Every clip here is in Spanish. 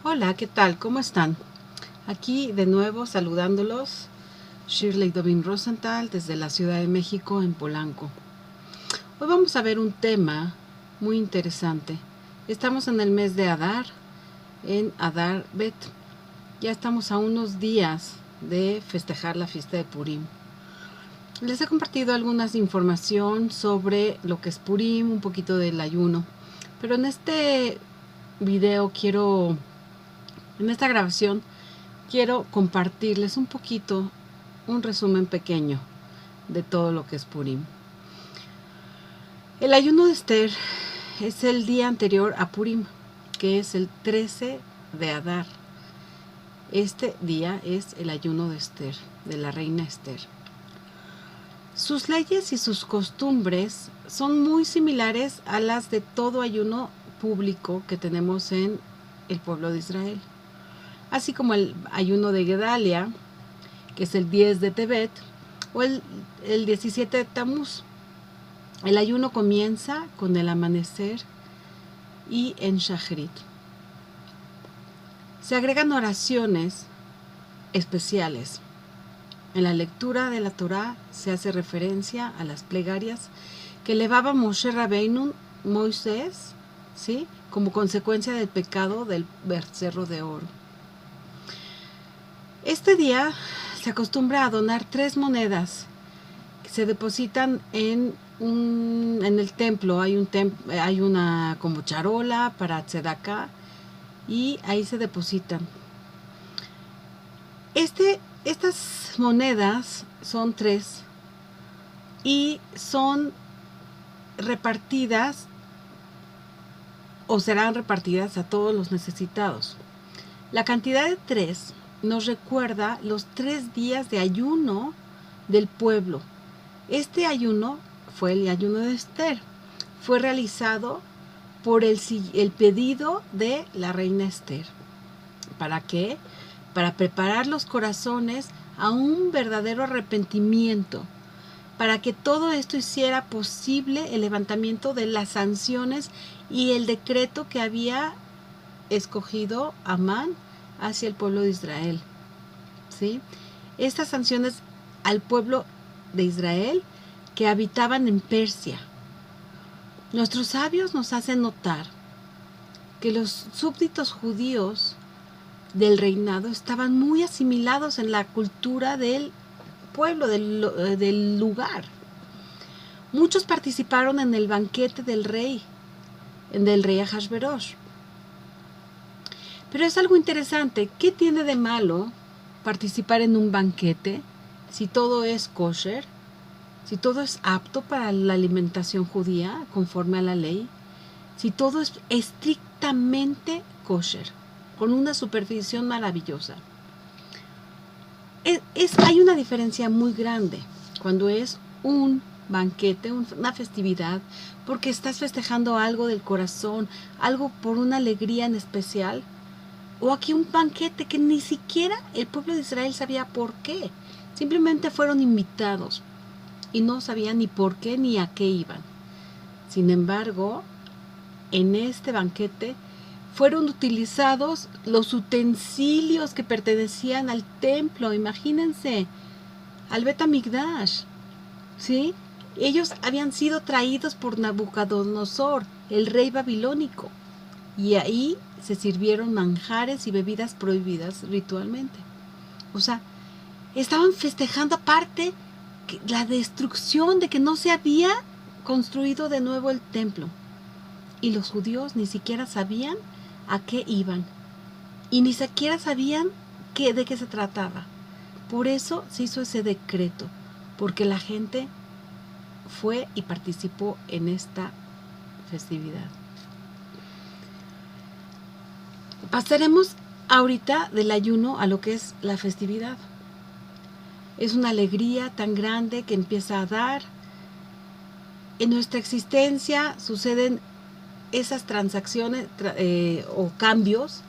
Hola, ¿qué tal? ¿Cómo están? Aquí de nuevo saludándolos, Shirley Dovin Rosenthal desde la Ciudad de México en Polanco. Hoy vamos a ver un tema muy interesante. Estamos en el mes de Adar, en Adar Bet. Ya estamos a unos días de festejar la fiesta de Purim. Les he compartido algunas información sobre lo que es Purim, un poquito del ayuno, pero en este video en esta grabación, quiero compartirles un poquito, un resumen pequeño de todo lo que es Purim. El ayuno de Esther es el día anterior a Purim, que es el 13 de Adar. Este día es el ayuno de Esther, de la reina Esther. Sus leyes y sus costumbres son muy similares a las de todo ayuno público que tenemos en el pueblo de Israel. Así como el ayuno de Gedalia, que es el 10 de Tebet, o el 17 de Tamuz. El ayuno comienza con el amanecer y en Shachrit. Se agregan oraciones especiales. En la lectura de la Torá se hace referencia a las plegarias que elevaba Moshe Rabbeinu, Moisés, ¿sí?, como consecuencia del pecado del becerro de oro. Este día se acostumbra a donar 3 monedas que se depositan en el templo. Hay una como charola para tzedakah y ahí se depositan. Estas monedas son 3 y son repartidas o serán repartidas a todos los necesitados. La cantidad de 3 nos recuerda los 3 días de ayuno del pueblo. Este ayuno fue el ayuno de Esther. Fue realizado por el pedido de la reina Esther. ¿Para qué? Para preparar los corazones a un verdadero arrepentimiento, para que todo esto hiciera posible el levantamiento de las sanciones y el decreto que había escogido Amán hacia el pueblo de Israel. ¿Sí? Estas sanciones al pueblo de Israel que habitaban en Persia. Nuestros sabios nos hacen notar que los súbditos judíos del reinado estaban muy asimilados en la cultura del pueblo, del lugar. Muchos participaron en el banquete del rey Ahasverosh. Pero es algo interesante. ¿Qué tiene de malo participar en un banquete si todo es kosher? Si todo es apto para la alimentación judía conforme a la ley, si todo es estrictamente kosher, con una supervisión maravillosa. Hay una diferencia muy grande cuando es un banquete, una festividad, porque estás festejando algo del corazón, algo por una alegría en especial, o aquí un banquete que ni siquiera el pueblo de Israel sabía por qué. Simplemente fueron invitados y no sabían ni por qué ni a qué iban. Sin embargo, en este banquete fueron utilizados los utensilios que pertenecían al templo. Imagínense, al Bet Hamikdash, ¿sí? Ellos habían sido traídos por Nabucodonosor, el rey babilónico, y ahí se sirvieron manjares y bebidas prohibidas ritualmente. O sea, estaban festejando aparte la destrucción de que no se había construido de nuevo el templo. Y los judíos ni siquiera sabían a qué iban. Y ni siquiera sabían de qué se trataba. Por eso se hizo ese decreto. Porque la gente fue y participó en esta festividad. Pasaremos ahorita del ayuno a lo que es la festividad. Es una alegría tan grande que empieza a dar. En nuestra existencia suceden esas transacciones o cambios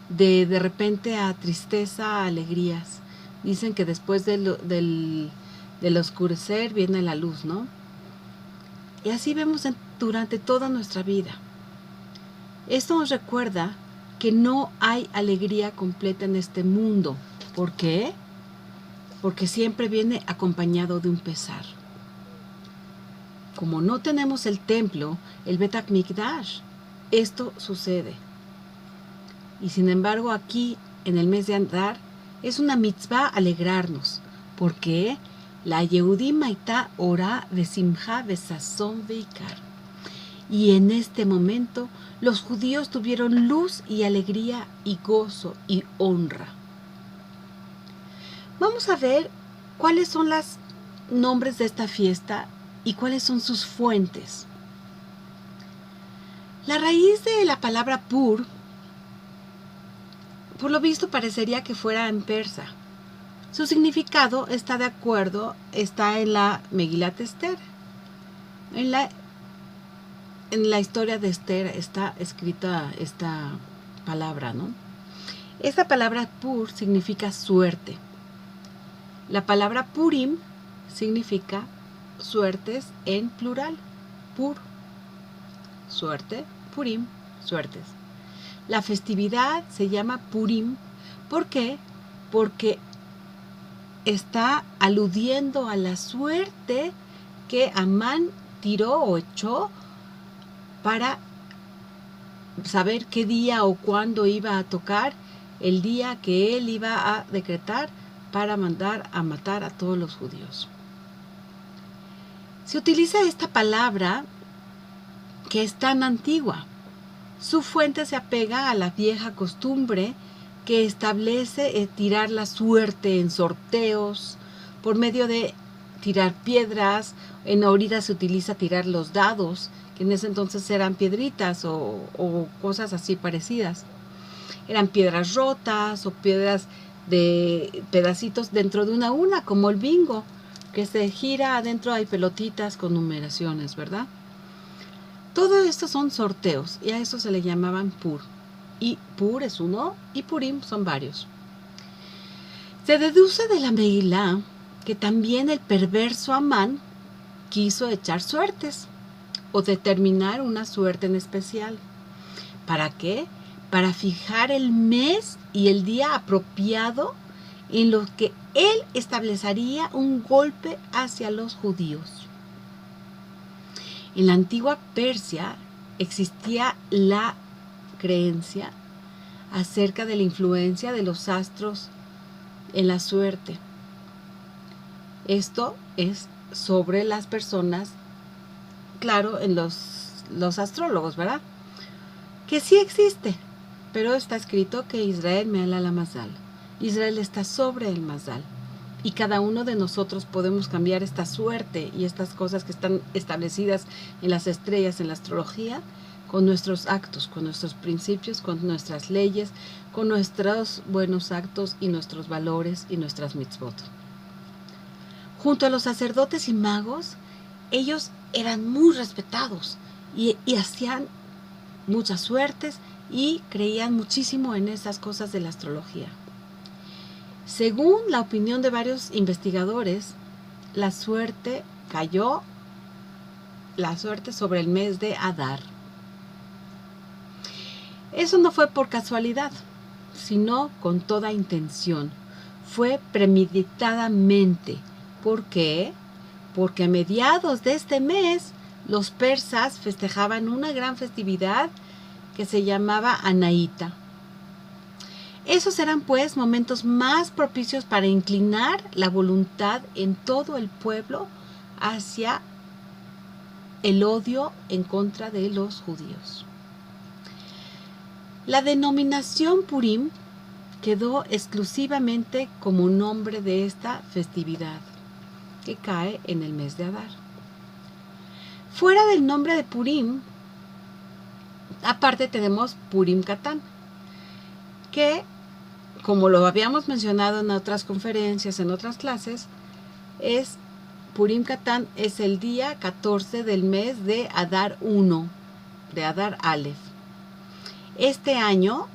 de repente a tristeza, a alegrías. Dicen que después del oscurecer viene la luz, ¿no? Y así vemos durante toda nuestra vida. Esto nos recuerda que no hay alegría completa en este mundo. ¿Por qué? Porque siempre viene acompañado de un pesar. Como no tenemos el templo, el Bet HaMikdash, esto sucede. Y sin embargo aquí, en el mes de Adar, es una mitzvah alegrarnos. ¿Por qué? La Yehudim Haitá Orá Besimcha Besazón Veikar. Y en este momento los judíos tuvieron luz y alegría y gozo y honra. Vamos a ver cuáles son los nombres de esta fiesta y cuáles son sus fuentes. La raíz de la palabra Pur, por lo visto parecería que fuera en persa. Su significado está en la Megilat Esther. En la historia de Esther está escrita esta palabra, ¿no? Esta palabra Pur significa suerte. La palabra Purim significa suertes en plural. Pur, suerte, Purim, suertes. La festividad se llama Purim. ¿Por qué? Porque está aludiendo a la suerte que Amán tiró o echó para saber qué día o cuándo iba a tocar el día que él iba a decretar para mandar a matar a todos los judíos. Se utiliza esta palabra que es tan antigua. Su fuente se apega a la vieja costumbre que establece tirar la suerte en sorteos por medio de tirar piedras. En ahorita se utiliza tirar los dados, que en ese entonces eran piedritas o cosas así parecidas. Eran piedras rotas o piedras de pedacitos dentro de una, como el bingo, que se gira adentro, hay pelotitas con numeraciones, ¿verdad? Todo esto son sorteos y a eso se le llamaban Pur. Y Pur es uno y Purim son varios. Se deduce de la Megilá que también el perverso Amán quiso echar suertes o determinar una suerte en especial. ¿Para qué? Para fijar el mes y el día apropiado en los que él establecería un golpe hacia los judíos. En la antigua Persia existía la creencia acerca de la influencia de los astros en la suerte. Esto es sobre las personas, claro, en los astrólogos, ¿verdad? Que sí existe, pero está escrito que Israel me'ala la Mazal. Israel está sobre el Mazal. Y cada uno de nosotros podemos cambiar esta suerte y estas cosas que están establecidas en las estrellas, en la astrología, con nuestros actos, con nuestros principios, con nuestras leyes, con nuestros buenos actos y nuestros valores y nuestras mitzvot. Junto a los sacerdotes y magos, ellos eran muy respetados y hacían muchas suertes y creían muchísimo en esas cosas de la astrología. Según la opinión de varios investigadores, la suerte sobre el mes de Adar. Eso no fue por casualidad, sino con toda intención. Fue premeditadamente. ¿Por qué? Porque a mediados de este mes, los persas festejaban una gran festividad que se llamaba Anaíta. Esos eran pues momentos más propicios para inclinar la voluntad en todo el pueblo hacia el odio en contra de los judíos. La denominación Purim quedó exclusivamente como nombre de esta festividad que cae en el mes de Adar. Fuera del nombre de Purim, aparte tenemos Purim Katán, que, como lo habíamos mencionado en otras conferencias, en otras clases, Purim Katán es el día 14 del mes de Adar 1, de Adar Aleph. Este año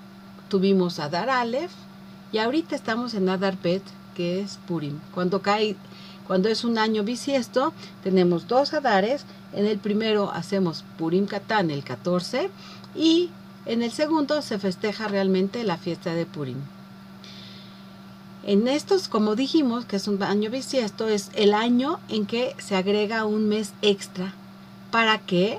tuvimos Adar Aleph y ahorita estamos en Adar Bet, que es Purim. Cuando es un año bisiesto, tenemos 2 Adares. En el primero hacemos Purim Katán el 14 y En el segundo se festeja realmente la fiesta de Purim. En estos, como dijimos, que es un año bisiesto, es el año en que se agrega un mes extra. ¿Para qué?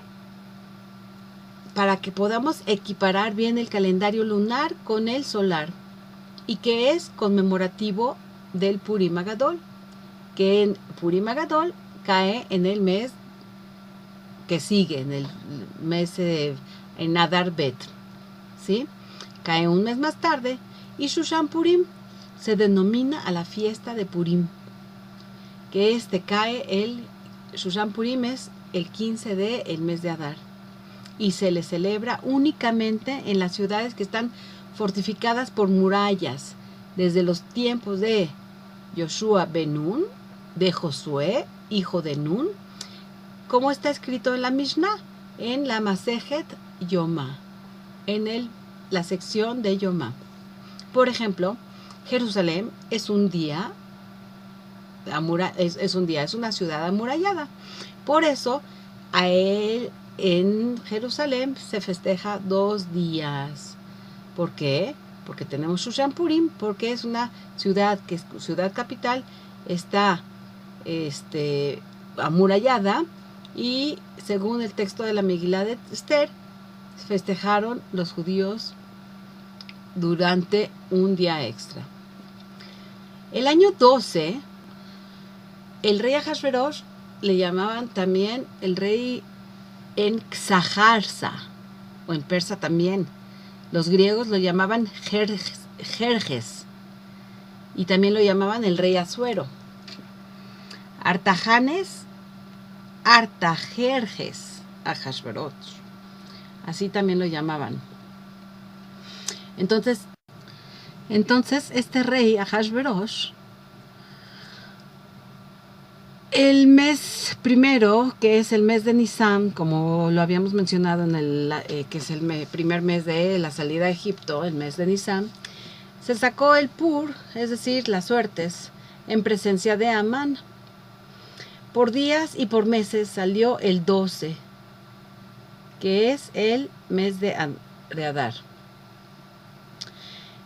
Para que podamos equiparar bien el calendario lunar con el solar, y que es conmemorativo del Purim Agadol, que en Purim Agadol cae en el mes que sigue, en el mes en Adar Bet, ¿sí? Cae un mes más tarde, y Shushan Purim se denomina a la fiesta de Purim, que Shushan Purim es el 15 del mes de Adar, y se le celebra únicamente en las ciudades que están fortificadas por murallas, desde los tiempos de Yoshua ben Nun, de Josué, hijo de Nun, como está escrito en la Mishnah, en la Masejet Yomá, en la sección de Yomá. Por ejemplo, Jerusalén es un día, es una ciudad amurallada. Por eso, en Jerusalén se festeja 2 días. ¿Por qué? Porque tenemos Shushan Purim, porque es una ciudad que es ciudad capital, está amurallada, y según el texto de la Megilá de Esther, festejaron los judíos durante un día extra. El año 12, el rey Ahasverosh le llamaban también el rey en Xajarsa, o en persa también. Los griegos lo llamaban Jerjes, y también lo llamaban el rey Asuero. Artajerjes Ahasverosh, así también lo llamaban. Entonces este rey Ahasverosh, el mes primero, que es el mes de Nisan, como lo habíamos mencionado que es el primer mes de la salida a Egipto, el mes de Nisan, se sacó el Pur, es decir, las suertes, en presencia de Amán. Por días y por meses salió el 12, que es el mes de Adar.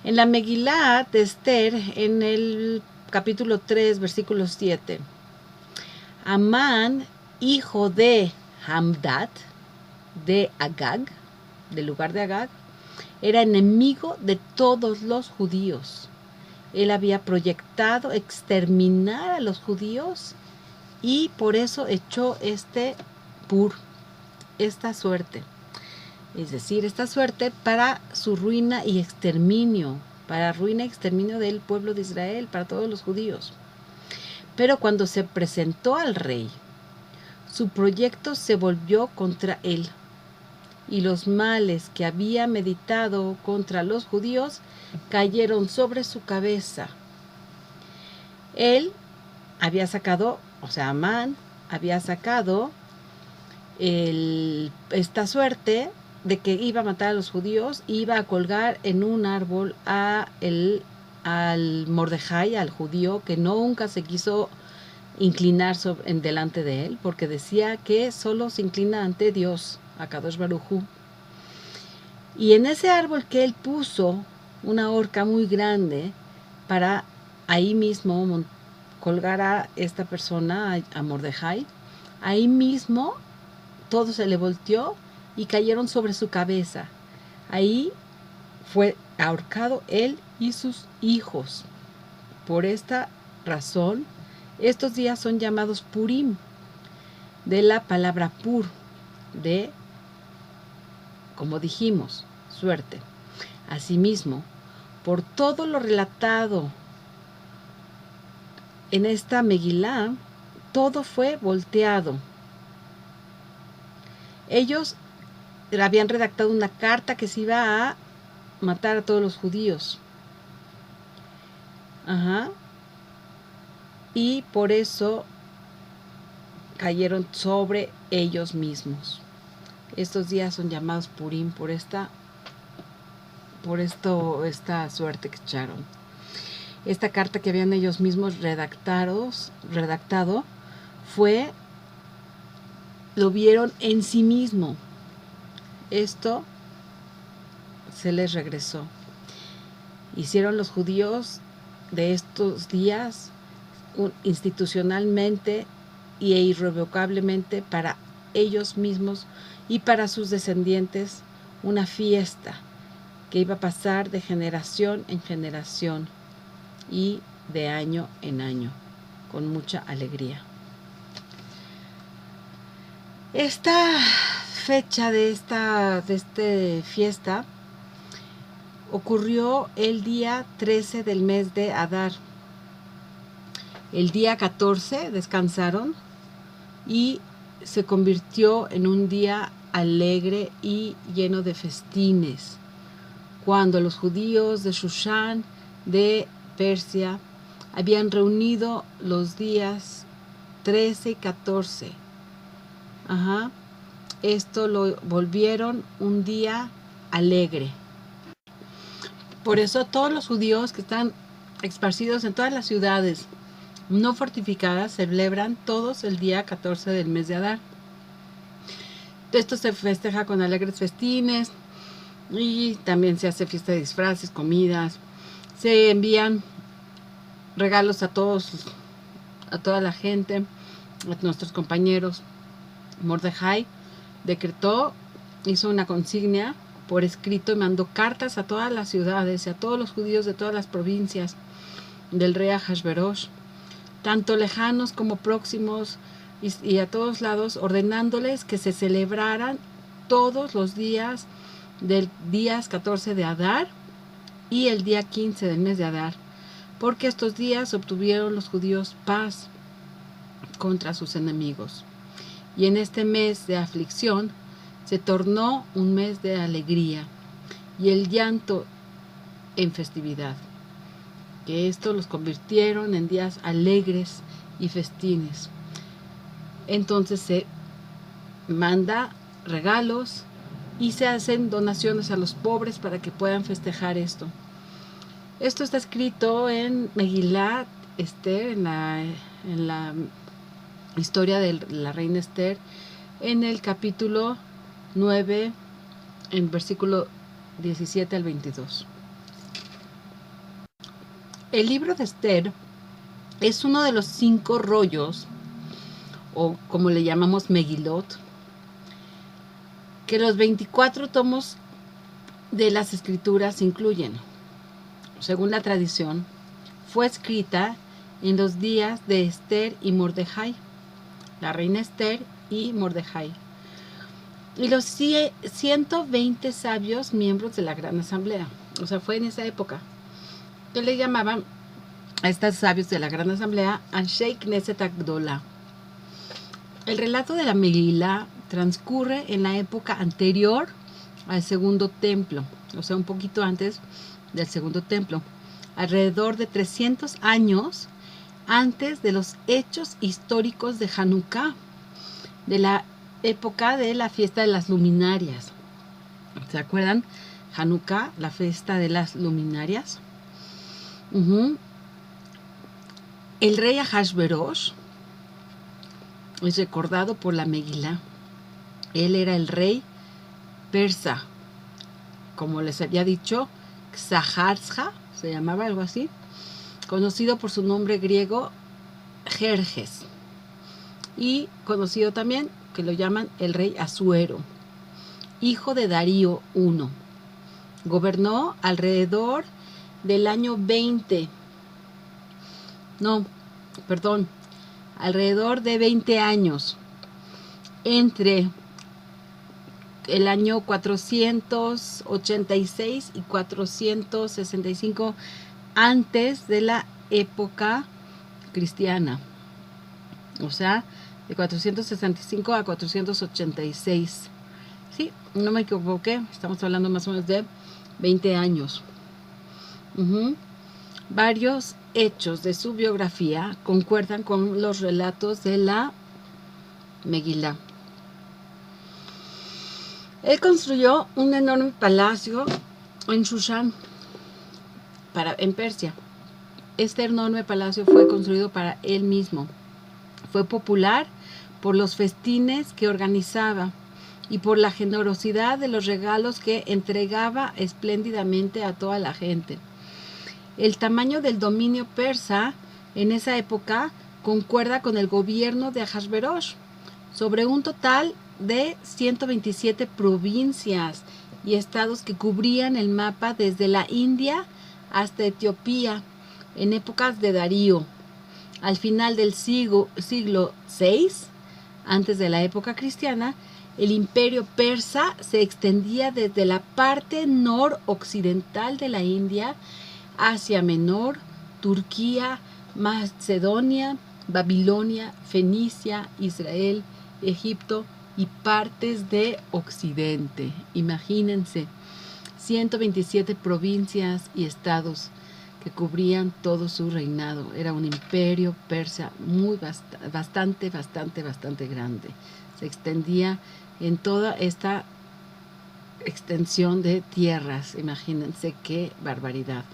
En la Megilá de Esther, en el capítulo 3, versículo 7, Amán, hijo de Hamdat, de Agag, del lugar de Agag, era enemigo de todos los judíos. Él había proyectado exterminar a los judíos, y por eso echó esta suerte. Es decir, esta suerte para su ruina y exterminio, para ruina y exterminio del pueblo de Israel, para todos los judíos. Pero cuando se presentó al rey, su proyecto se volvió contra él, y los males que había meditado contra los judíos cayeron sobre su cabeza. Él había sacado, Amán había sacado esta suerte de que iba a matar a los judíos, iba a colgar en un árbol al Mordejai, al judío, que nunca se quiso inclinar delante de él, porque decía que solo se inclina ante Dios, a Kadosh Baruj Hu. Y en ese árbol que él puso una horca muy grande para ahí mismo colgar a esta persona, a Mordejai, ahí mismo todo se le volteó y cayeron sobre su cabeza. Ahí fue ahorcado él y sus hijos. Por esta razón, estos días son llamados Purim, de la palabra pur, de, como dijimos, suerte. Asimismo, por todo lo relatado en esta Megilá, todo fue volteado. Ellos habían redactado una carta que se iba a matar a todos los judíos. Y por eso cayeron sobre ellos mismos. Estos días son llamados Purim por esta suerte que echaron. Esta carta que habían ellos mismos redactado lo vieron en sí mismo. Esto se les regresó. Hicieron los judíos de estos días institucionalmente e irrevocablemente para ellos mismos y para sus descendientes una fiesta que iba a pasar de generación en generación y de año en año, con mucha alegría. Esta fecha de esta fiesta ocurrió el día 13 del mes de Adar. El día 14 descansaron y se convirtió en un día alegre y lleno de festines, cuando los judíos de Shushan, de Persia, habían reunido los días 13 y 14. Esto lo volvieron un día alegre. Por eso todos los judíos que están esparcidos en todas las ciudades no fortificadas celebran todos el día 14 del mes de Adar. Esto se festeja con alegres festines y también se hace fiesta de disfraces, comidas. Se envían regalos a todos, a toda la gente, a nuestros compañeros. Mordejai decretó, hizo una consigna por escrito y mandó cartas a todas las ciudades y a todos los judíos de todas las provincias del rey Ahasverosh, tanto lejanos como próximos y a todos lados, ordenándoles que se celebraran todos los días del día 14 de Adar y el día 15 del mes de Adar, porque estos días obtuvieron los judíos paz contra sus enemigos. Y en este mes de aflicción se tornó un mes de alegría y el llanto en festividad, que esto los convirtieron en días alegres y festines. Entonces se manda regalos y se hacen donaciones a los pobres para que puedan festejar esto. Esto está escrito en Megillat Esther, en la historia de la reina Esther, en el capítulo 9, en versículo 17 al 22. El libro de Esther es uno de los 5 rollos, o como le llamamos Megilot, que los 24 tomos de las escrituras incluyen. Según la tradición, fue escrita en los días de Esther y Mordejai, la reina Esther y Mordejai, y los 120 sabios miembros de la Gran Asamblea. O sea, fue en esa época que le llamaban a estos sabios de la Gran Asamblea Anshei Knesset Agdola. El relato de la Megilá transcurre en la época anterior al Segundo Templo, o sea, un poquito antes del Segundo Templo, alrededor de 300 años antes de los hechos históricos de Hanukkah, de la época de la fiesta de las luminarias. ¿Se acuerdan? Hanukkah, la fiesta de las luminarias. El rey Ahasverosh es recordado por la Megilá. Él era el rey persa, como les había dicho, Xaharsja, se llamaba algo así, conocido por su nombre griego Jerjes, y conocido también que lo llaman el rey Asuero, hijo de Darío I. Gobernó alrededor del año 20, alrededor de 20 años, entre el año 486 y 465 antes de la época cristiana, o sea, de 465 a 486. Sí, no me equivoqué, estamos hablando más o menos de 20 años. Varios hechos de su biografía concuerdan con los relatos de la Megilá. Él construyó un enorme palacio en Shushan, en Persia. Este enorme palacio fue construido para él mismo. Fue popular por los festines que organizaba y por la generosidad de los regalos que entregaba espléndidamente a toda la gente. El tamaño del dominio persa en esa época concuerda con el gobierno de Ahasverosh, sobre un total de 127 provincias y estados que cubrían el mapa desde la India hasta Etiopía en épocas de Darío. Al final del siglo VI, antes de la época cristiana, el imperio persa se extendía desde la parte noroccidental de la India, Asia Menor, Turquía, Macedonia, Babilonia, Fenicia, Israel, Egipto y partes de Occidente. Imagínense, 127 provincias y estados que cubrían todo su reinado. Era un imperio persa muy bastante grande. Se extendía en toda esta extensión de tierras. Imagínense qué barbaridad.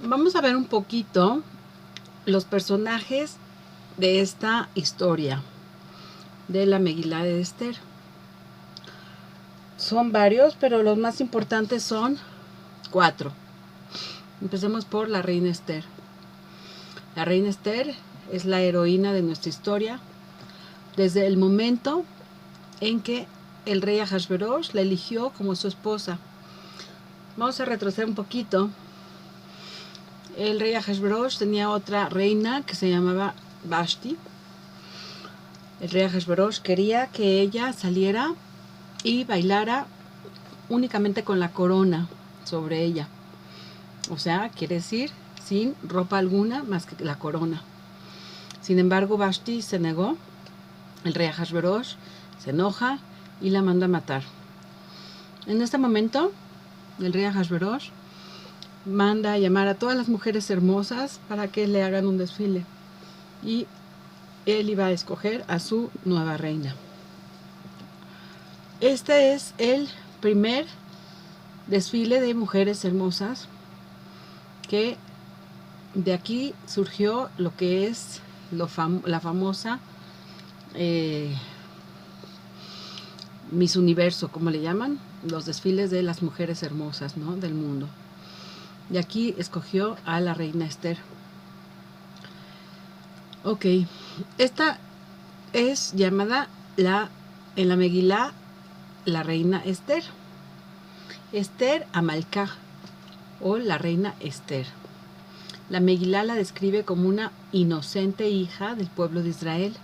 Vamos a ver un poquito los personajes de esta historia de la Megilá de Esther. Son varios, pero los más importantes son 4. Empecemos por la reina Esther. La reina Esther es la heroína de nuestra historia desde el momento en que el rey Ahasverosh la eligió como su esposa. Vamos a retroceder un poquito. El rey Ahasverosh tenía otra reina que se llamaba Vashti. El rey Ahasverosh quería que ella saliera y bailara únicamente con la corona sobre ella. O sea, quiere decir sin ropa alguna más que la corona. Sin embargo, Vashti se negó. El rey Ahasverosh se enoja y la manda a matar. En este momento, el rey Ahasverosh manda a llamar a todas las mujeres hermosas para que le hagan un desfile. Y él iba a escoger a su nueva reina. Este es el primer desfile de mujeres hermosas, que de aquí surgió lo que es la famosa Miss Universo, como le llaman, los desfiles de las mujeres hermosas, ¿no?, del mundo. Y aquí escogió a la reina Esther. Ok, esta es llamada en la Megilá la reina Esther. Esther Amalcá, o la reina Esther. La Megilá la describe como una inocente hija del pueblo de Israel,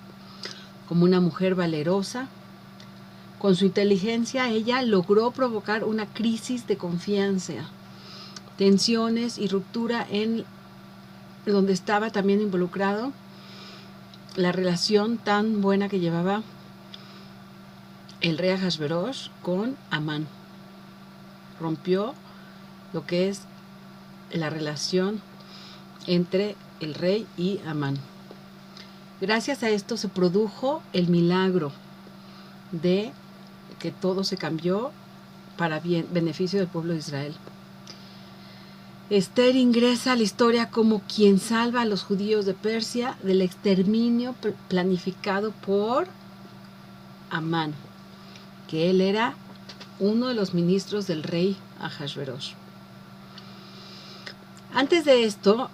como una mujer valerosa. Con su inteligencia ella logró provocar una crisis de confianza, tensiones y ruptura en donde estaba también involucrado la relación tan buena que llevaba el rey Ahasverosh con Amán. Rompió lo que es la relación entre el rey y Amán. Gracias a esto se produjo el milagro de que todo se cambió para beneficio del pueblo de Israel. Esther ingresa a la historia como quien salva a los judíos de Persia del exterminio planificado por Amán, que él era uno de los ministros del rey Ahasverosh. Antes de esto,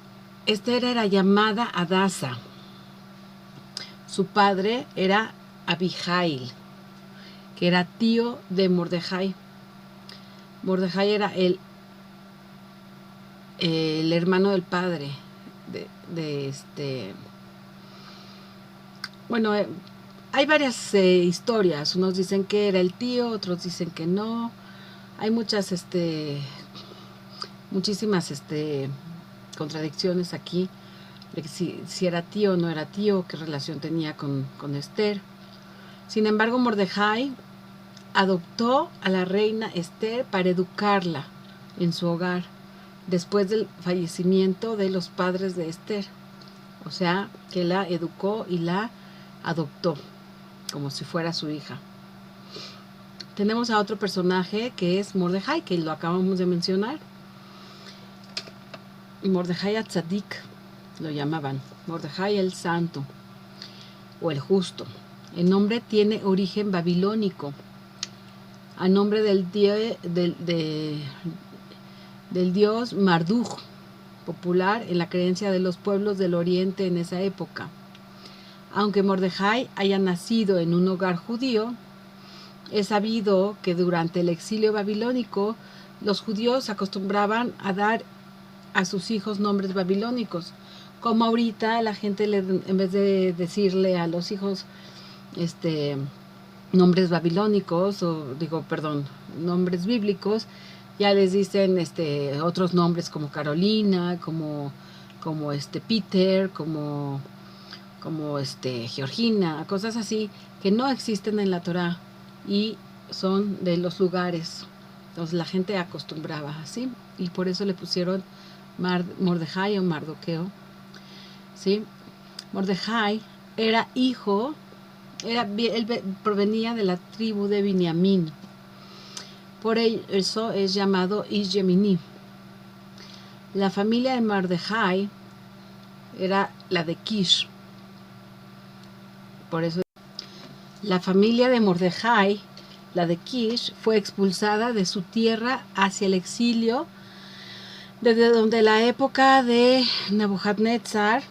Esther era llamada Adasa. Su padre era Abijail, que era tío de Mordejai. Mordejai era el hermano del padre bueno, hay varias historias. Unos dicen que era el tío, otros dicen que no. Hay muchísimas contradicciones aquí de que si era tío o no era tío, qué relación tenía con Esther. Sin embargo, Mordejai adoptó a la reina Esther para educarla en su hogar después del fallecimiento de los padres de Esther. O sea, que la educó y la adoptó como si fuera su hija. Tenemos a otro personaje que es Mordejai, que lo acabamos de mencionar. Mordejai Atzadik lo llamaban, Mordejai el Santo o el Justo. El nombre tiene origen babilónico a nombre del dios Marduk, popular en la creencia de los pueblos del oriente en esa época. Aunque Mordejai haya nacido en un hogar judío, es sabido que durante el exilio babilónico los judíos acostumbraban a dar a sus hijos nombres babilónicos, como ahorita la gente en vez de decirle a los hijos nombres babilónicos nombres bíblicos, ya les dicen otros nombres como Carolina, como Peter, como Georgina, cosas así que no existen en la Torá y son de los lugares. Entonces la gente acostumbraba así y por eso le pusieron Mordejai o Mardoqueo, ¿sí? Mordejai era hijo, él provenía de la tribu de Binyamin. Por eso es llamado Ish Yemini. La familia de Mordejai era la de Kish. Por eso la familia de Mordejai, la de Kish, fue expulsada de su tierra hacia el exilio desde donde la época de Nabucodonosor,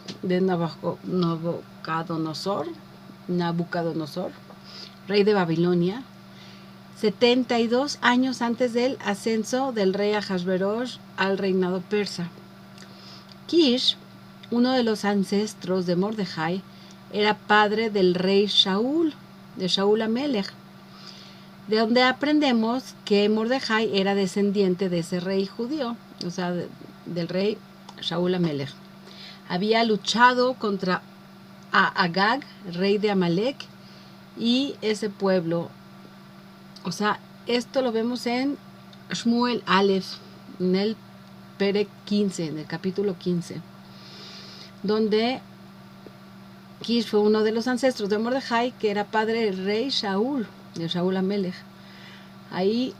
rey de Babilonia, 72 años antes del ascenso del rey Ahasverosh al reinado persa. Kish, uno de los ancestros de Mordejai, era padre del rey Shaul, de Shaul Amelech, de donde aprendemos que Mordejai era descendiente de ese rey judío, o sea, del rey Shaul Amelech. Había luchado contra Agag, rey de Amalek, y ese pueblo, o sea, esto lo vemos en Shmuel Aleph, en el Perek 15, en el capítulo 15, donde Kish fue uno de los ancestros de Mordejai, que era padre del rey Shaul, de Shaul Amelech. Ahí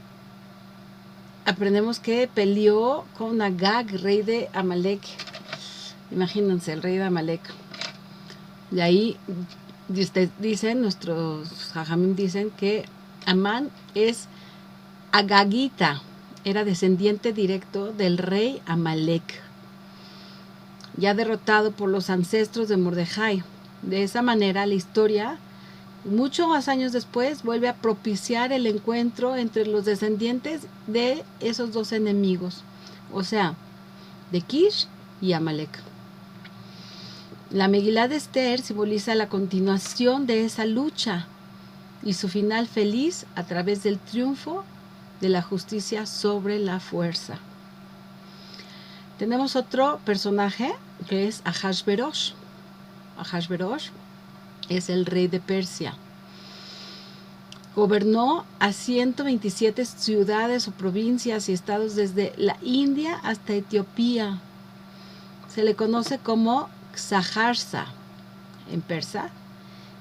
aprendemos que peleó con Agag, rey de Amalek. Imagínense, el rey de Amalek. De ahí dicen, nuestros Jajamim dicen que Amán es agagita, era descendiente directo del rey Amalek, ya derrotado por los ancestros de Mordejai. De esa manera, la historia, muchos años después, vuelve a propiciar el encuentro entre los descendientes de esos dos enemigos, o sea, de Kish y Amalek. La Megilá de Esther simboliza la continuación de esa lucha y su final feliz a través del triunfo de la justicia sobre la fuerza. Tenemos otro personaje que es Ahasverosh. Ahasverosh es el rey de Persia. Gobernó a 127 ciudades o provincias y estados desde la India hasta Etiopía. Se le conoce como Xajarsa en persa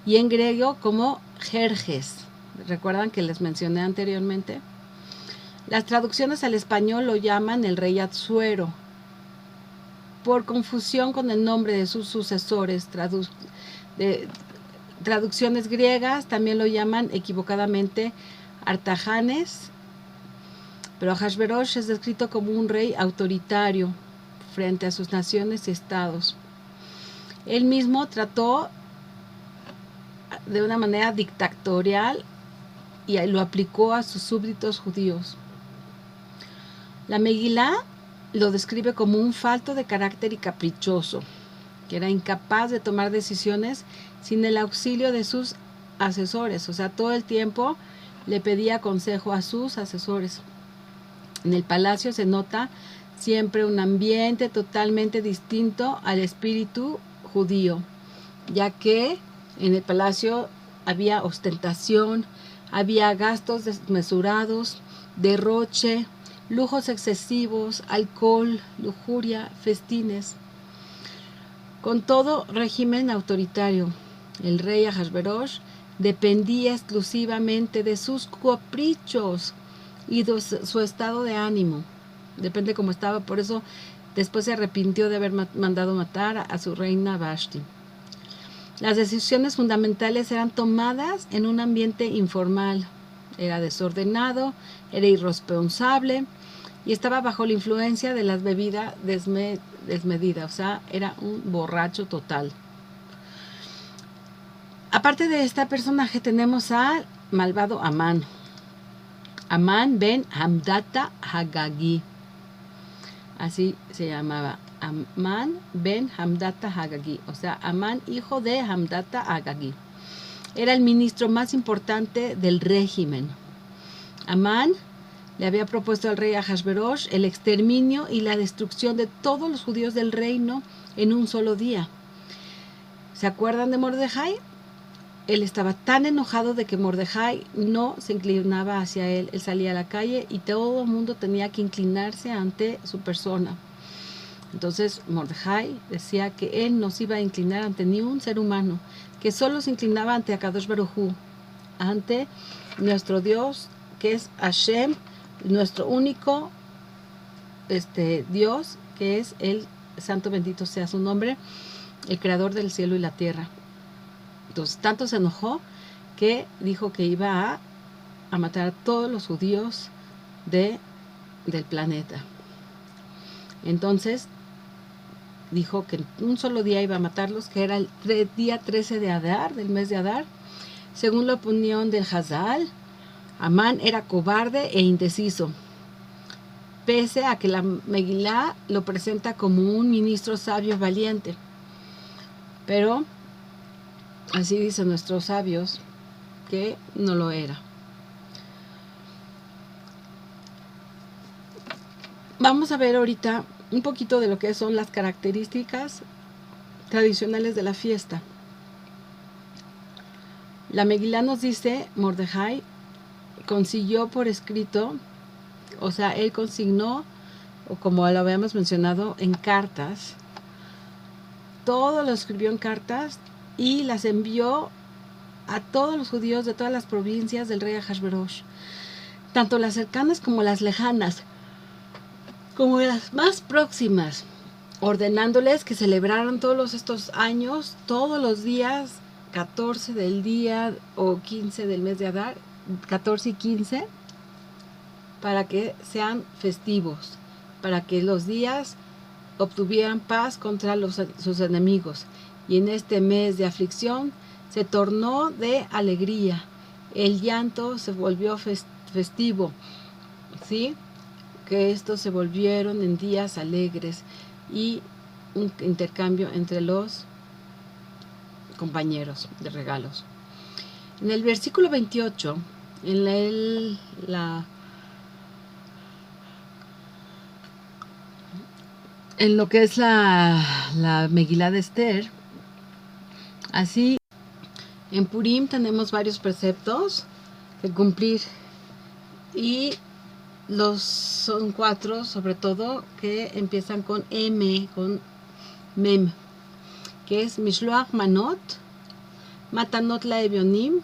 y en griego como Jerjes. ¿Recuerdan que les mencioné anteriormente? Las traducciones al español lo llaman el rey Atsuero, por confusión con el nombre de sus sucesores. Traducciones griegas también lo llaman equivocadamente Artajanes, pero Ahasverosh es descrito como un rey autoritario frente a sus naciones y estados. Él mismo trató de una manera dictatorial y lo aplicó a sus súbditos judíos. La Megilá lo describe como un falto de carácter y caprichoso, que era incapaz de tomar decisiones sin el auxilio de sus asesores, o sea, todo el tiempo le pedía consejo a sus asesores. En el palacio se nota siempre un ambiente totalmente distinto al espíritu judío, ya que en el palacio había ostentación, había gastos desmesurados, derroche, lujos excesivos, alcohol, lujuria, festines. Con todo régimen autoritario, el rey Ahasverosh dependía exclusivamente de sus caprichos y de su estado de ánimo. Depende cómo estaba, por eso después se arrepintió de haber mandado matar a su reina Vashti. Las decisiones fundamentales eran tomadas en un ambiente informal, Era desordenado, era irresponsable y estaba bajo la influencia de las bebidas desmedidas, o sea, era un borracho total. Aparte de este personaje tenemos al malvado Amán. Amán ben Hamdata Hagagi. Así se llamaba. Amán ben Hamdata Hagagi. O sea, Amán, hijo de Hamdata Hagagi. Era el ministro más importante del régimen. Amán le había propuesto al rey Ahasverosh el exterminio y la destrucción de todos los judíos del reino en un solo día. ¿Se acuerdan de Mordejai? Él estaba tan enojado de que Mordejai no se inclinaba hacia él. Él salía a la calle y todo el mundo tenía que inclinarse ante su persona. Entonces Mordejai decía que él no se iba a inclinar ante ni un ser humano, que solo se inclinaba ante Akadosh Baruj Hu, ante nuestro Dios, que es Hashem, nuestro único Dios, que es el santo bendito sea su nombre, el creador del cielo y la tierra. Entonces, tanto se enojó que dijo que iba a matar a todos los judíos del planeta. Entonces, dijo que en un solo día iba a matarlos, que era el día 13 de Adar, del mes de Adar. Según la opinión del Hazal, Amán era cobarde e indeciso, pese a que la Megilá lo presenta como un ministro sabio valiente. Pero así dicen nuestros sabios que no lo era. Vamos a ver ahorita un poquito de lo que son las características tradicionales de la fiesta. La Megilá nos dice, Mordejai consiguió por escrito, o sea, él consignó, o como lo habíamos mencionado, en cartas. Todo lo escribió en cartas y las envió a todos los judíos de todas las provincias del rey Ahasverosh, tanto las cercanas como las lejanas, como las más próximas, ordenándoles que celebraran todos estos años, todos los días, 14 del día o 15 del mes de Adar, 14 y 15, para que sean festivos, para que los días obtuvieran paz contra sus enemigos. Y en este mes de aflicción se tornó de alegría, el llanto se volvió festivo, ¿sí? Que estos se volvieron en días alegres y un intercambio entre los compañeros de regalos. En el versículo 28, en lo que es la Megilá de Esther, así en Purim tenemos varios preceptos que cumplir y son 4 sobre todo que empiezan con M, con Mem, que es Mishloach Manot, Matanot Laevionim,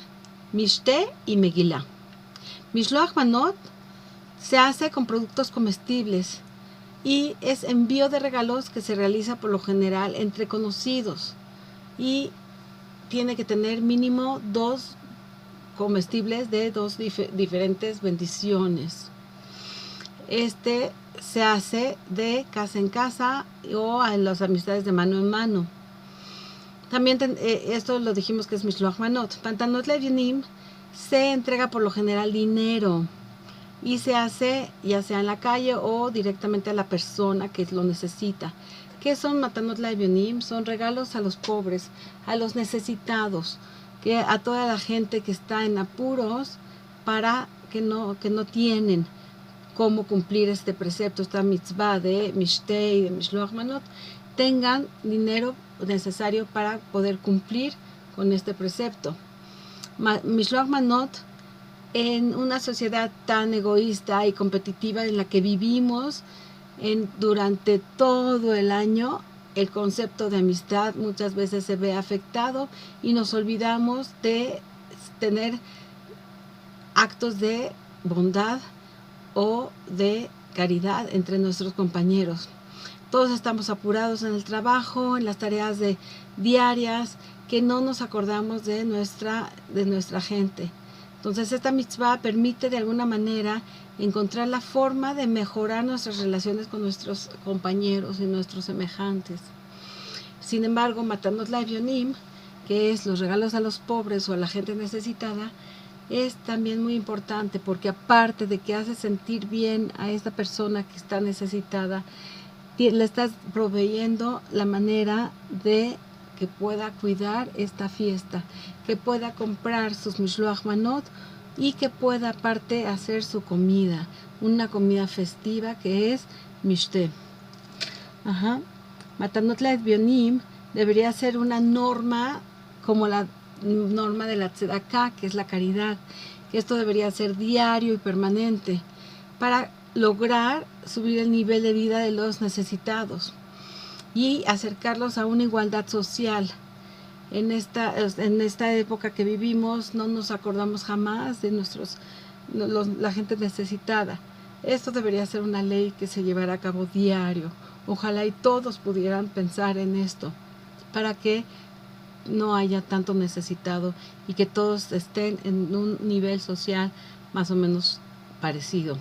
Mishte y Megilá. Mishloach Manot se hace con productos comestibles y es envío de regalos que se realiza por lo general entre conocidos y tiene que tener mínimo 2 comestibles de 2 diferentes bendiciones. Se hace de casa en casa o en las amistades de mano en mano. También esto lo dijimos que es Mishloach Manot. Pantanot Levinim se entrega por lo general dinero y se hace ya sea en la calle o directamente a la persona que lo necesita. ¿Qué son Matanot Levinim? Son regalos a los pobres, a los necesitados, a toda la gente que está en apuros para que no tienen cómo cumplir este precepto, esta mitzvah de Mishte y de Mishloach Manot, tengan dinero necesario para poder cumplir con este precepto. Mishloach Manot, en una sociedad tan egoísta y competitiva en la que vivimos durante todo el año, el concepto de amistad muchas veces se ve afectado y nos olvidamos de tener actos de bondad o de caridad entre nuestros compañeros. Todos estamos apurados en el trabajo, en las tareas diarias, que no nos acordamos de nuestra gente. Entonces esta mitzvah permite de alguna manera encontrar la forma de mejorar nuestras relaciones con nuestros compañeros y nuestros semejantes. Sin embargo, Matanot Le'Evionim, que es los regalos a los pobres o a la gente necesitada, es también muy importante porque aparte de que hace sentir bien a esta persona que está necesitada, le estás proveyendo la manera de que pueda cuidar esta fiesta, que pueda comprar sus Mishloach Manot y que pueda aparte hacer su comida, una comida festiva que es Mishte. Matanot Le'Evionim debería ser una norma como la norma de la Tzedakah, que es la caridad, que esto debería ser diario y permanente para lograr subir el nivel de vida de los necesitados y acercarlos a una igualdad social. En esta época que vivimos no nos acordamos jamás de la gente necesitada. Esto debería ser una ley que se llevara a cabo diario. Ojalá y todos pudieran pensar en esto para que no haya tanto necesitado y que todos estén en un nivel social más o menos parecido.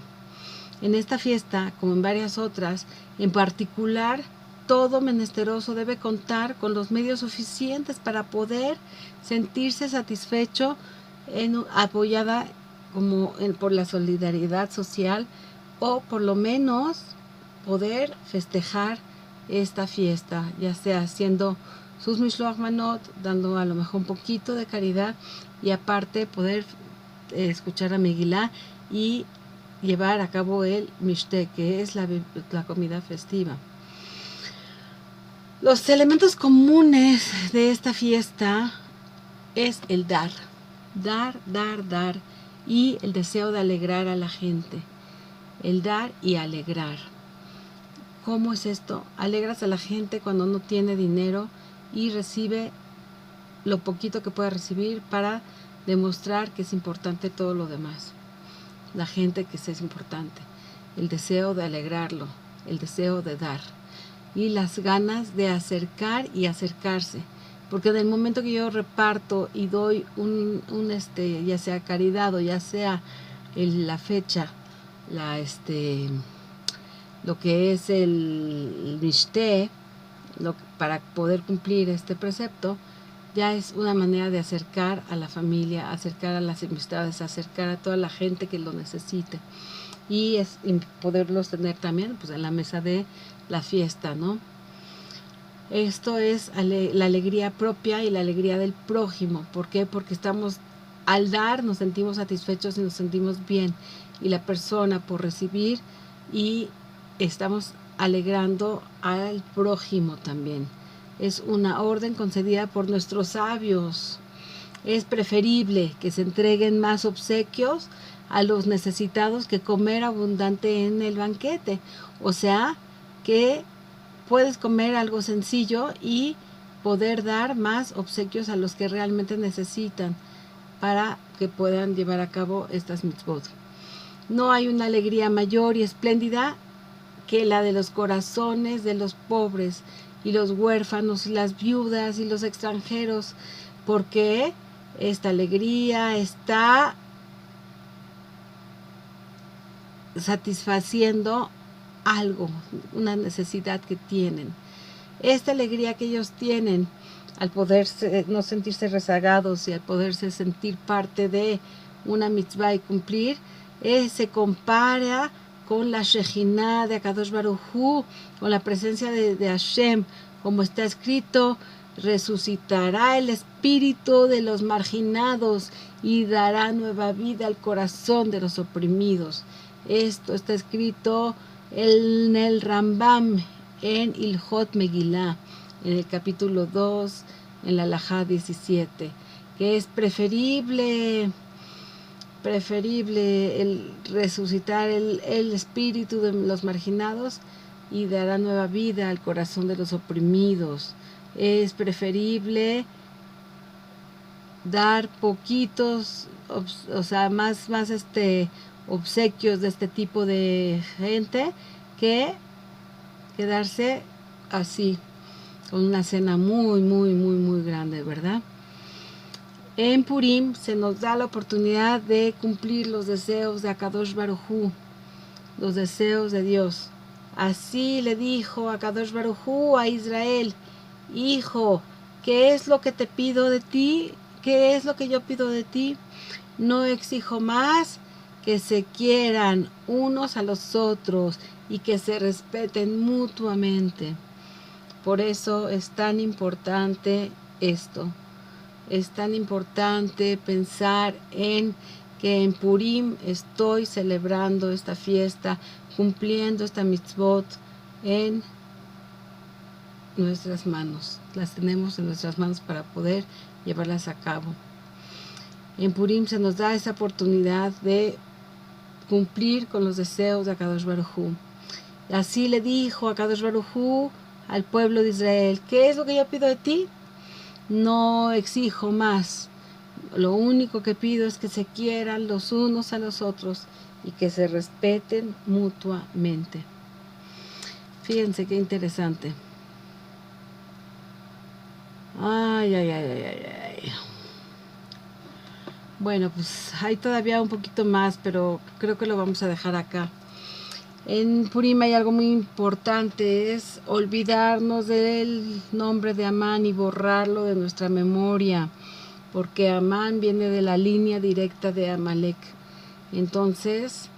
En esta fiesta, como en varias otras, en particular, todo menesteroso debe contar con los medios suficientes para poder sentirse satisfecho, apoyada por la solidaridad social, o por lo menos poder festejar esta fiesta, ya sea haciendo sus Mishloach Manot, dando a lo mejor un poquito de caridad y aparte poder escuchar a Megilá y llevar a cabo el Mishte, que es la comida festiva. Los elementos comunes de esta fiesta es el dar, y el deseo de alegrar a la gente. El dar y alegrar. ¿Cómo es esto? Alegras a la gente cuando no tiene dinero y recibe lo poquito que pueda recibir para demostrar que es importante todo lo demás. La gente que es importante. El deseo de alegrarlo, el deseo de dar. Y las ganas de acercar y acercarse. Porque en el momento que yo reparto y doy ya sea caridad o ya sea la fecha, lo que es el Mishte, para poder cumplir este precepto, ya es una manera de acercar a la familia, acercar a las amistades, acercar a toda la gente que lo necesite y poderlos tener también pues en la mesa de la fiesta, ¿no? Esto es la alegría propia y la alegría del prójimo. ¿Por qué? Porque al dar nos sentimos satisfechos y nos sentimos bien, y la persona por recibir, y estamos alegrando al prójimo también. Es una orden concedida por nuestros sabios. Es preferible que se entreguen más obsequios a los necesitados que comer abundante en el banquete. O sea, que puedes comer algo sencillo y poder dar más obsequios a los que realmente necesitan para que puedan llevar a cabo estas mitzvot. No hay una alegría mayor y espléndida que la de los corazones de los pobres y los huérfanos y las viudas y los extranjeros, porque esta alegría está satisfaciendo algo, una necesidad que tienen. Esta alegría que ellos tienen al poderse no sentirse rezagados y al poderse sentir parte de una mitzvah y cumplir, se compara con la Shejinah de Akadosh Baruj Hu, con la presencia de Hashem, como está escrito: resucitará el espíritu de los marginados y dará nueva vida al corazón de los oprimidos. Esto está escrito en el Rambam, en Ilhot Megillah, en el capítulo 2, en la Halajá 17, que es preferible el resucitar el espíritu de los marginados y dará nueva vida al corazón de los oprimidos. Es preferible dar poquitos, o sea, más obsequios de este tipo de gente que quedarse así con una cena muy grande, ¿verdad? En Purim se nos da la oportunidad de cumplir los deseos de Akadosh Baruj Hu, los deseos de Dios. Así le dijo Akadosh Baruj Hu a Israel: hijo, ¿qué es lo que te pido de ti? ¿Qué es lo que yo pido de ti? No exijo más que se quieran unos a los otros y que se respeten mutuamente. Por eso es tan importante esto. Es tan importante pensar en que en Purim estoy celebrando esta fiesta, cumpliendo esta mitzvot en nuestras manos. Las tenemos en nuestras manos para poder llevarlas a cabo. En Purim se nos da esa oportunidad de cumplir con los deseos de Akadosh Baruj Hu. Así le dijo Akadosh Baruj Hu al pueblo de Israel: ¿qué es lo que yo pido de ti? No exijo más. Lo único que pido es que se quieran los unos a los otros y que se respeten mutuamente. Fíjense qué interesante. Ay. Bueno, pues hay todavía un poquito más, pero creo que lo vamos a dejar acá. En Purim hay algo muy importante, es olvidarnos del nombre de Amán y borrarlo de nuestra memoria, porque Amán viene de la línea directa de Amalek. Entonces,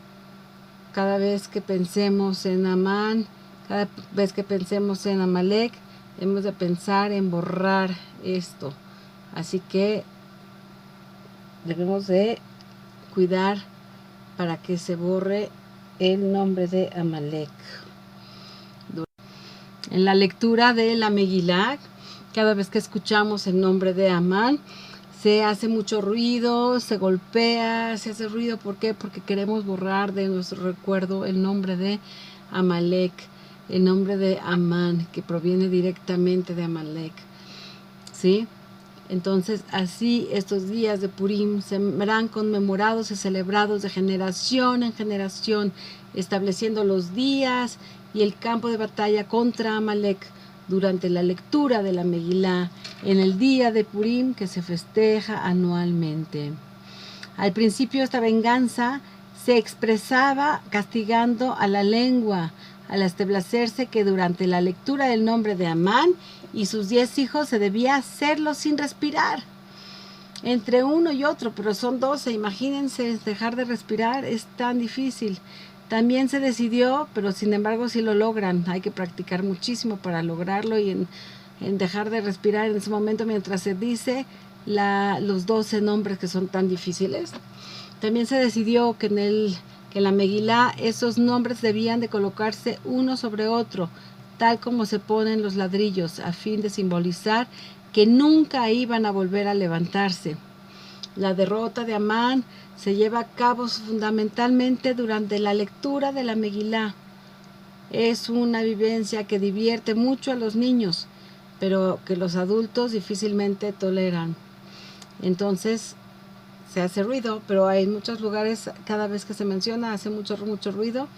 cada vez que pensemos en Amán, cada vez que pensemos en Amalek, hemos de pensar en borrar esto. Así que debemos de cuidar para que se borre el nombre de Amalek. En la lectura de la Megilá, cada vez que escuchamos el nombre de Amán, se hace mucho ruido, se golpea, se hace ruido. ¿Por qué? Porque queremos borrar de nuestro recuerdo el nombre de Amalek, el nombre de Amán, que proviene directamente de Amalek. ¿Sí? Entonces, así estos días de Purim serán conmemorados y celebrados de generación en generación, estableciendo los días y el campo de batalla contra Amalek durante la lectura de la Megilá en el día de Purim, que se festeja anualmente. Al principio esta venganza se expresaba castigando a la lengua, al establecerse que durante la lectura del nombre de Amán y sus 10 hijos se debía hacerlo sin respirar. Entre uno y otro, pero son 12, imagínense, dejar de respirar es tan difícil. También se decidió, pero sin embargo sí lo logran, hay que practicar muchísimo para lograrlo y en dejar de respirar en ese momento mientras se dice los 12 nombres que son tan difíciles. También se decidió que en la Megilá esos nombres debían de colocarse uno sobre otro, tal como se ponen los ladrillos, a fin de simbolizar que nunca iban a volver a levantarse. La derrota de Amán se lleva a cabo fundamentalmente durante la lectura de la Megilá. Es una vivencia que divierte mucho a los niños, pero que los adultos difícilmente toleran. Entonces, se hace ruido, pero hay muchos lugares, cada vez que se menciona, hace mucho ruido.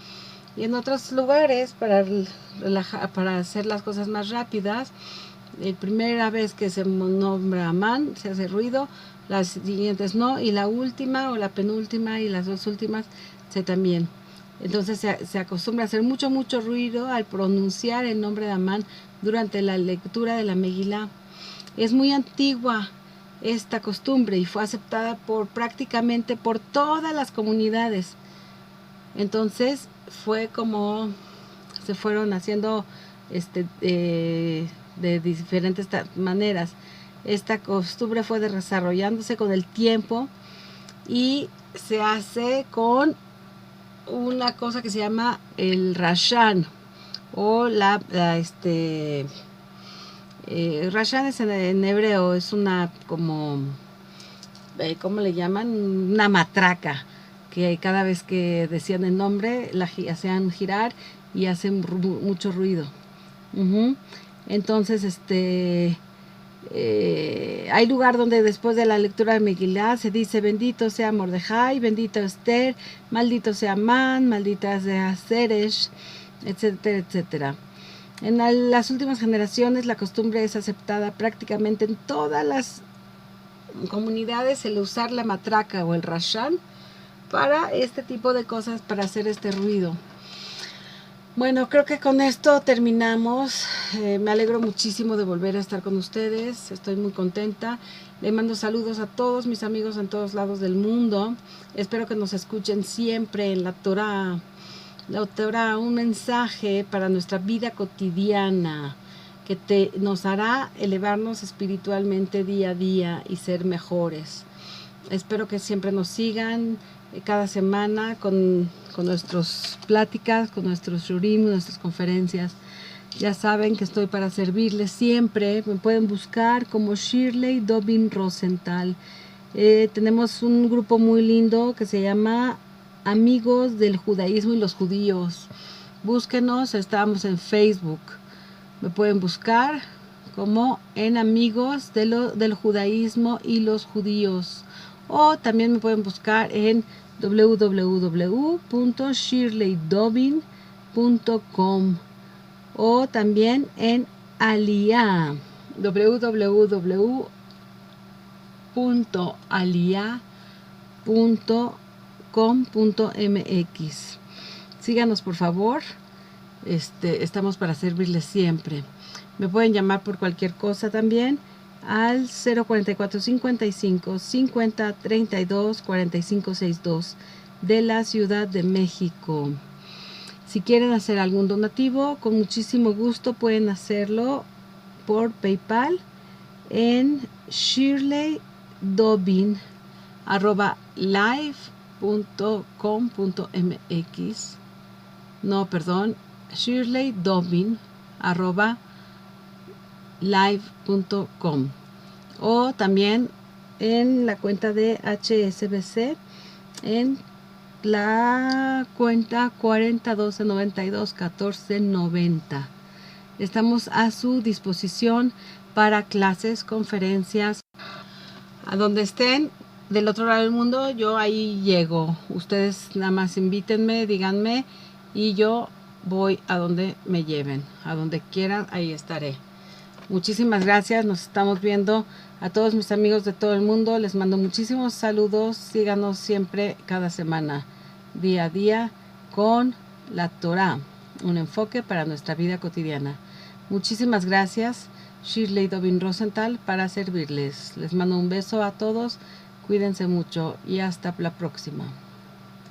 Y en otros lugares, para hacer las cosas más rápidas, la primera vez que se nombra Amán, se hace ruido, las siguientes no, y la última o la penúltima y las dos últimas también. Entonces se acostumbra a hacer mucho ruido al pronunciar el nombre de Amán durante la lectura de la Megilá. Es muy antigua esta costumbre y fue aceptada prácticamente por todas las comunidades. Entonces fue como se fueron haciendo de diferentes maneras. Esta costumbre fue desarrollándose con el tiempo y se hace con una cosa que se llama el Rashan o Rashan es en hebreo, es una como ¿cómo le llaman? Una matraca, que cada vez que decían el nombre la hacían girar y hacen mucho ruido. Entonces, hay lugar donde después de la lectura de Megilá se dice: bendito sea Mordejai, bendito Esther, maldito sea Amán, maldita sea Zeresh, etcétera, etcétera. En las últimas generaciones la costumbre es aceptada prácticamente en todas las comunidades el usar la matraca o el rashan para este tipo de cosas, para hacer este ruido. Bueno, creo que con esto terminamos. Me alegro muchísimo de volver a estar con ustedes. Estoy muy contenta. Le mando saludos a todos mis amigos en todos lados del mundo. Espero que nos escuchen siempre en la Torah. La Torah, un mensaje para nuestra vida cotidiana que nos hará elevarnos espiritualmente día a día y ser mejores. Espero que siempre nos sigan cada semana con nuestras pláticas, con nuestros shurim, nuestras conferencias. Ya saben que estoy para servirles siempre. Me pueden buscar como Shirley Dobin Rosenthal. Tenemos un grupo muy lindo que se llama Amigos del Judaísmo y los Judíos. Búsquenos, estamos en Facebook. Me pueden buscar como en Amigos del Judaísmo y los Judíos. O también me pueden buscar en www.shirleydobin.com o también en Aliyah, www.aliyah.com.mx. Síganos por favor, estamos para servirles siempre. Me pueden llamar por cualquier cosa también al 044 55 50 32 45 62 de la Ciudad de México. Si quieren hacer algún donativo, con muchísimo gusto pueden hacerlo por PayPal en shirleydobin@live.com.mx. No, perdón, shirleydobin@live.com, o también en la cuenta de HSBC en la cuenta 4012921490. Estamos a su disposición para clases, conferencias, a donde estén del otro lado del mundo. Yo ahí llego. Ustedes nada más invítenme, díganme y yo voy a donde me lleven, a donde quieran, ahí estaré. Muchísimas gracias, nos estamos viendo. A todos mis amigos de todo el mundo les mando muchísimos saludos. Síganos siempre cada semana, día a día, con la Torah, un enfoque para nuestra vida cotidiana. Muchísimas gracias. Shirley Dobin Rosenthal para servirles. Les mando un beso a todos, cuídense mucho y hasta la próxima.